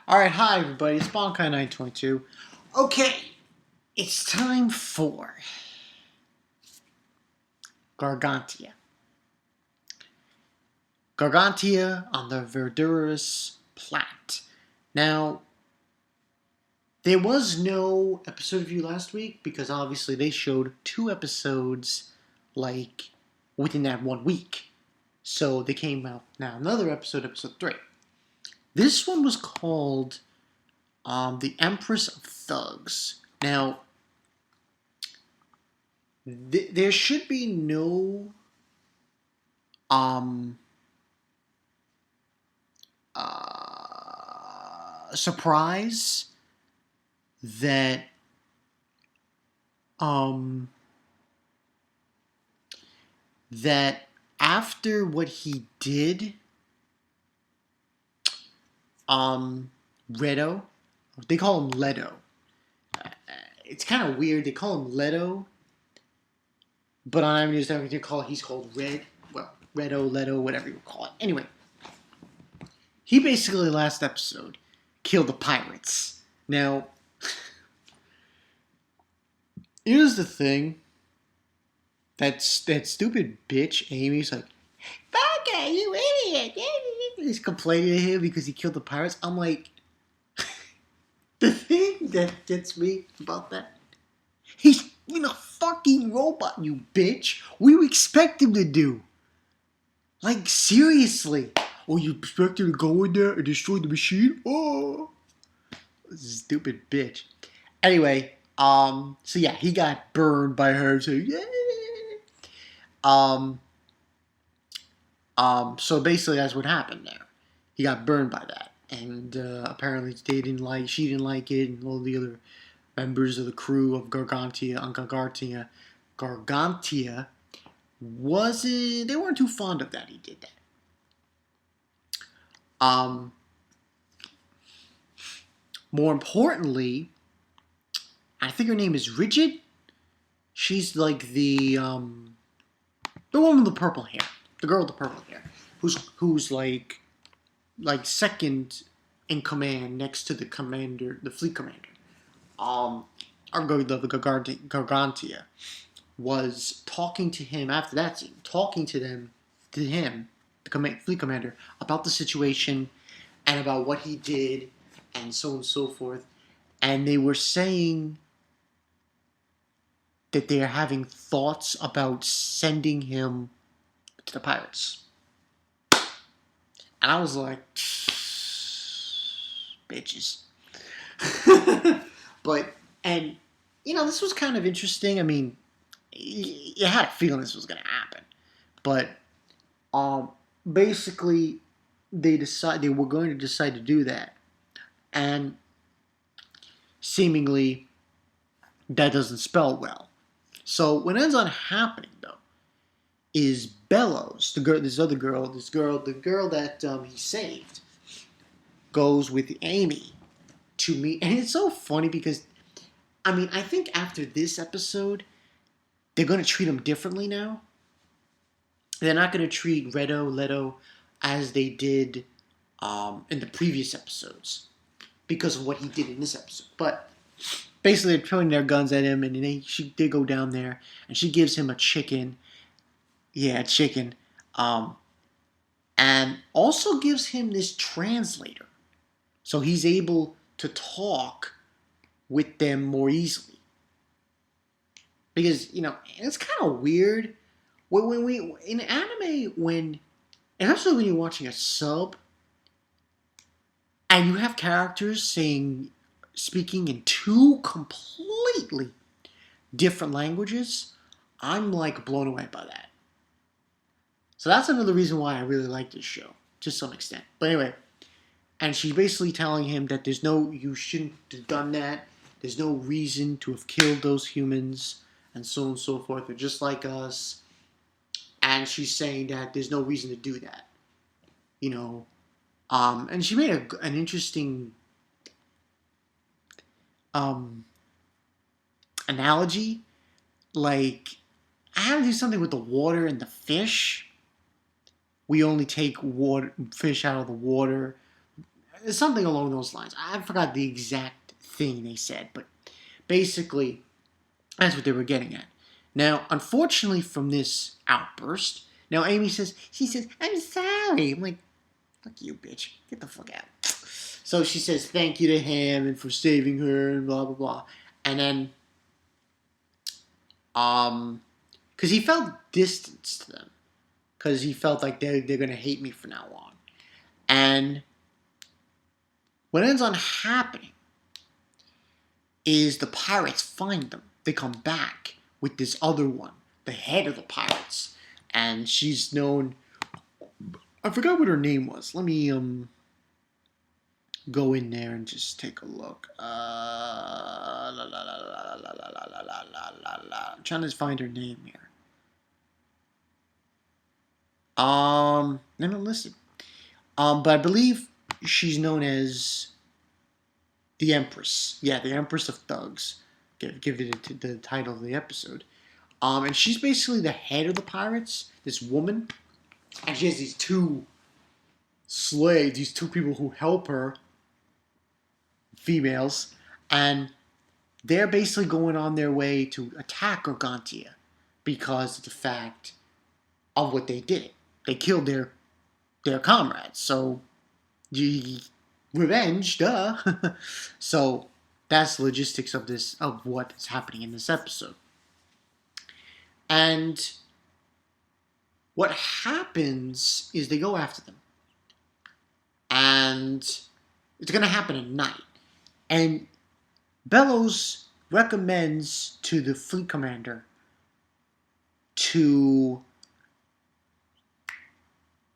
Alright, hi everybody, it's Bonkai922. Okay, it's time for Gargantia. Gargantia on the Verdurous plat. Now, there was no episode review last week because obviously they showed 2 episodes like within that 1 week. So they came out now another episode 3. This one was called the Empress of Thugs. Now, there should be no surprise that that after what he did, Redo, they call him Leto. It's kind of weird. They call him Leto, but on Avenue he's called Red. Well, Redo, Leto, whatever you call it. Anyway, he basically last episode killed the pirates. Now, here's the thing. That stupid bitch, Amy's like, "Baka, you idiot!" He's complaining to him because he killed the pirates. I'm like, the thing that gets me about that, he's in a fucking robot, you bitch. What do you expect him to do? Like, seriously. Oh, you expect him to go in there and destroy the machine? Oh, stupid bitch. Anyway, so yeah, he got burned by her. So yeah. So basically that's what happened there. He got burned by that. And apparently she didn't like it, and all the other members of the crew of Gargantia they weren't too fond of that he did that. More importantly, I think her name is Rigid. She's like the one with the purple hair. The girl with the purple hair. Who's like second in command next to the commander, the fleet commander. The Gargantia was talking to him after that scene, the fleet commander, about the situation and about what he did and so on and so forth. And they were saying that they're having thoughts about sending him to the pirates. And I was like, bitches. But, and, this was kind of interesting. I mean, you had a feeling this was going to happen. But, basically, they were going to decide to do that. And, seemingly, that doesn't spell well. So, what ends up happening, though, is Bellows, the girl that he saved, goes with Amy to meet. And it's so funny because, I think after this episode, they're going to treat him differently now. They're not going to treat Leto as they did in the previous episodes because of what he did in this episode. But basically, they're pointing their guns at him, and they go down there, and she gives him a chicken. Yeah, chicken. And also gives him this translator. So he's able to talk with them more easily. Because, it's kind of weird. When we in anime, especially when you're watching a sub, and you have characters speaking in 2 completely different languages, I'm like blown away by that. So that's another reason why I really like this show, to some extent. But anyway, and she's basically telling him that you shouldn't have done that. There's no reason to have killed those humans, and so on and so forth. They're just like us. And she's saying that there's no reason to do that. And she made an interesting analogy. Like, I had to do something with the water and the fish. We only take fish out of the water. something along those lines. I forgot the exact thing they said, but basically, that's what they were getting at. Now, unfortunately, from this outburst, now Amy says, "I'm sorry." I'm like, "Fuck you, bitch. Get the fuck out." So she says thank you to him and for saving her and blah blah blah. And then, because he felt distance to them, because he felt like they're gonna hate me from now on. And what ends on happening is the pirates find them. They come back with this other one, the head of the pirates, and she's known. I forgot what her name was. Let me go in there and just take a look. I'm trying to find her name here. Let me listen. But I believe she's known as the Empress. Yeah, the Empress of Thugs. Give it the title of the episode. And she's basically the head of the pirates. This woman, and she has these two slaves, these two people who help her, females, and they're basically going on their way to attack Gargantia because of the fact of what they did. They killed their comrades. So, revenge, duh. So that's the logistics of what is happening in this episode. And what happens is they go after them. And it's going to happen at night. And Bellows recommends to the fleet commander to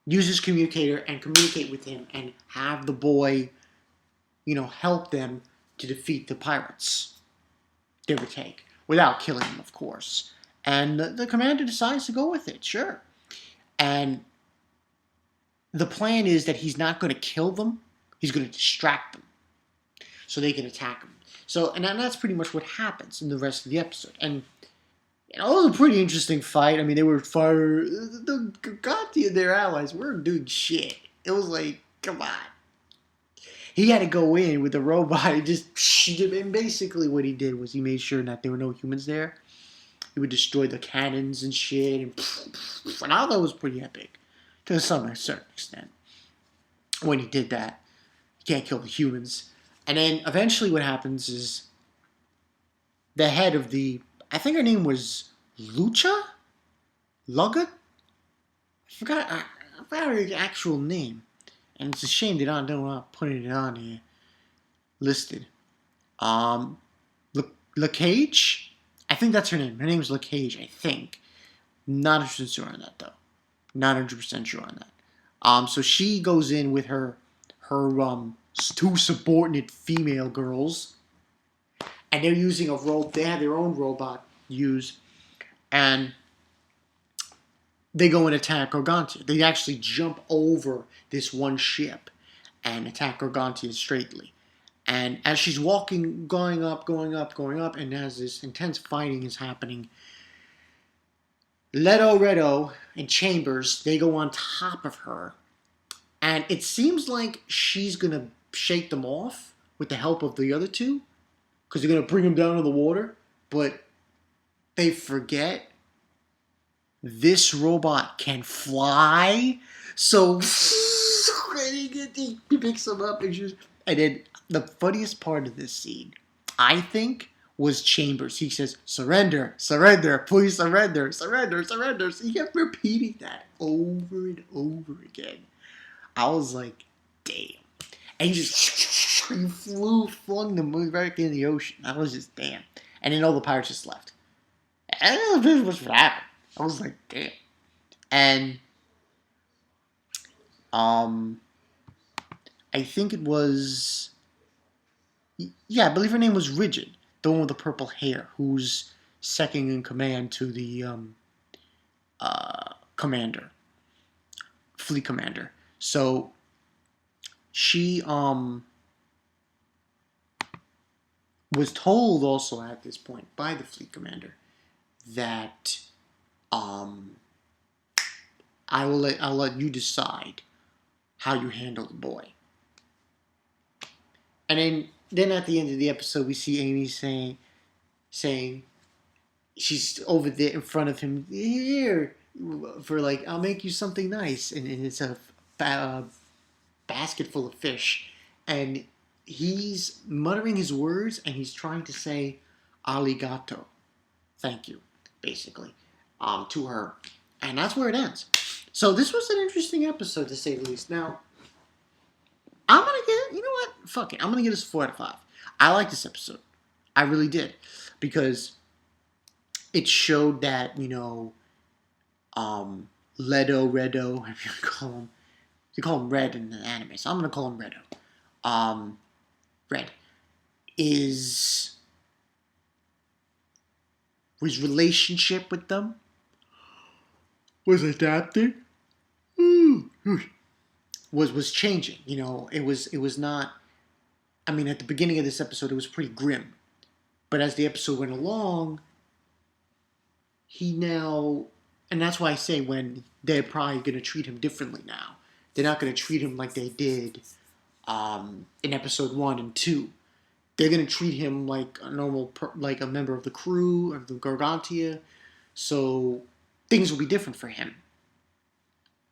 use his communicator and communicate with him and have the boy, help them to defeat the pirates, give or take, without killing them, of course. And the commander decides to go with it, sure. And the plan is that he's not going to kill them, he's going to distract them so they can attack him. So, and that's pretty much what happens in the rest of the episode. And it was a pretty interesting fight. I mean, they were the Gargantia and their allies weren't doing shit. It was like, come on. He had to go in with the robot and and basically what he did was he made sure that there were no humans there. He would destroy the cannons and shit. And I thought that was pretty epic to some certain extent. When he did that, you can't kill the humans. And then eventually what happens is the head of I think her name was Lucha? Luggett? I forgot her actual name. And it's a shame they're not putting it on here. Listed. LaCage? I think that's her name. Her name is LaCage, I think. Not 100% sure on that, though. Not 100% sure on that. So she goes in with her two subordinate female girls. And they're using they have their own robot use. And they go and attack Gargantia. They actually jump over this one ship and attack Gargantia straightly. And as she's walking, going up, and as this intense fighting is happening, Leto and Chambers, they go on top of her. And it seems like she's going to shake them off with the help of the other two, because they're going to bring them down to the water. But they forget this robot can fly. So he picks them up and then the funniest part of this scene, I think, was Chambers. He says, "Surrender, surrender, please surrender, surrender, surrender." So he kept repeating that over and over again. I was like, damn. And he flung them right in the ocean. I was just, damn. And then all the pirates just left. And this was what happened. I was like, damn. And I think it was, I believe her name was Rigid, the one with the purple hair, who's second in command to the commander, fleet commander. So she was told also at this point by the fleet commander that I'll let you decide how you handle the boy. And then at the end of the episode, we see Amy saying she's over there in front of him here for like, I'll make you something nice, and it's a basket full of fish, and he's muttering his words, and he's trying to say "arigato," thank you, basically, to her, and that's where it ends. So this was an interesting episode, to say the least. Now, I'm gonna get, you know what? Fuck it, I'm gonna get this 4 out of 5. I like this episode, I really did, because it showed that, Redo, if you call him, you call him Red in the anime, so I'm gonna call him Redo. Red is his relationship with them was adapting. Was changing. It was not. I mean, at the beginning of this episode, it was pretty grim, but as the episode went along, he now, and that's why I say when they're probably going to treat him differently now. They're not going to treat him like they did in episode 1 and 2. They're going to treat him like a normal, like a member of the crew of the Gargantia. So things will be different for him,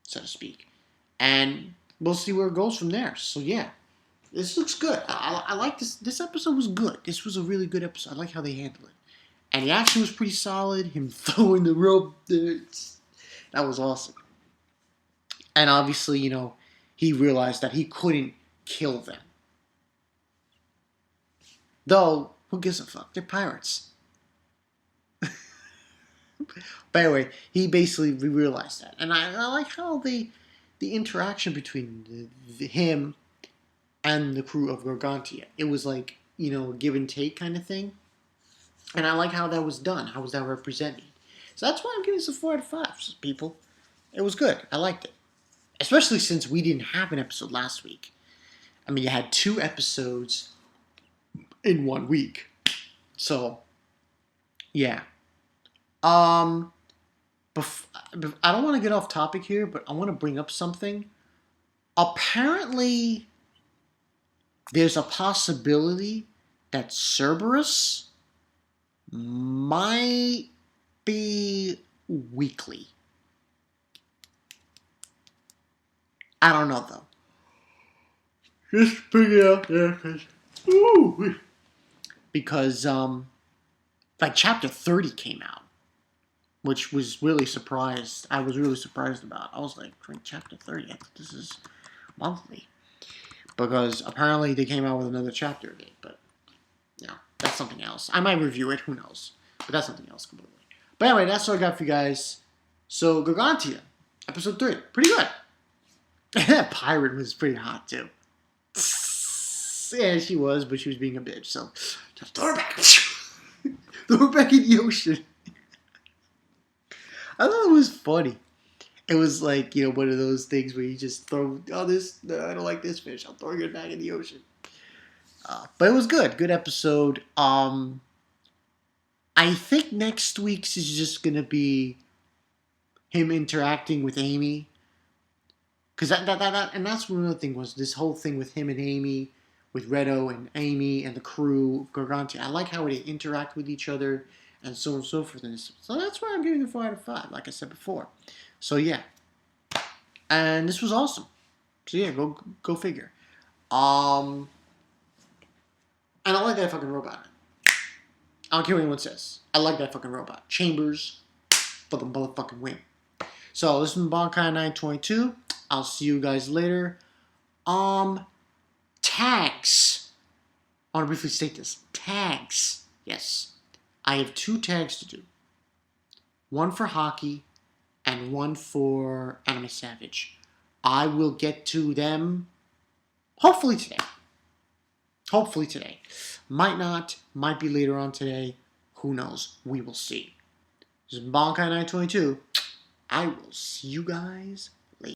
so to speak. And we'll see where it goes from there. So yeah, this looks good. I like this. This episode was good. This was a really good episode. I like how they handled it. And the action was pretty solid. Him throwing the rope, that was awesome. And obviously, he realized that he couldn't kill them. Though, who gives a fuck? They're pirates. But anyway, he basically realized that. And I like how the interaction between him and the crew of Gargantia. It was like, give and take kind of thing. And I like how that was done. How was that represented? So that's why I'm giving this a 4 out of 5, people. It was good. I liked it. Especially since we didn't have an episode last week. I mean, you had 2 episodes in 1 week. So, yeah. I don't want to get off topic here, but I want to bring up something. Apparently, there's a possibility that Cerberus might be weekly. I don't know, though. Just bring it out there. Because, like, chapter 30 came out, which was really surprised. I was really surprised about. I was like, chapter 30, this is monthly. Because apparently they came out with another chapter date, but, that's something else. I might review it, who knows. But that's something else completely. But anyway, that's what I got for you guys. So, Gargantia, episode 3, pretty good. That pirate was pretty hot, too. Yeah, she was, but she was being a bitch, so just throw her back. Throw her back in the ocean. I thought it was funny. It was like, one of those things where you just throw, I don't like this fish, I'll throw it back in the ocean. But it was good. Good episode. I think next week's is just going to be him interacting with Amy. Because and that's one other thing was this whole thing with him and Amy, with Redo and Amy and the crew of Gargantia. I like how they interact with each other and so on and so forth. So that's why I'm giving it 4 out of 5, like I said before. So yeah. And this was awesome. So yeah, go figure. And I like that fucking robot. I don't care what anyone says. I like that fucking robot. Chambers for the motherfucking win. So this is Bankai 922. I'll see you guys later. Tags. I want to briefly state this. Tags. Yes. I have 2 tags to do. One for hockey and one for Anime Savage. I will get to them hopefully today. Hopefully today. Might not. Might be later on today. Who knows? We will see. This is Bankai 922. I will see you guys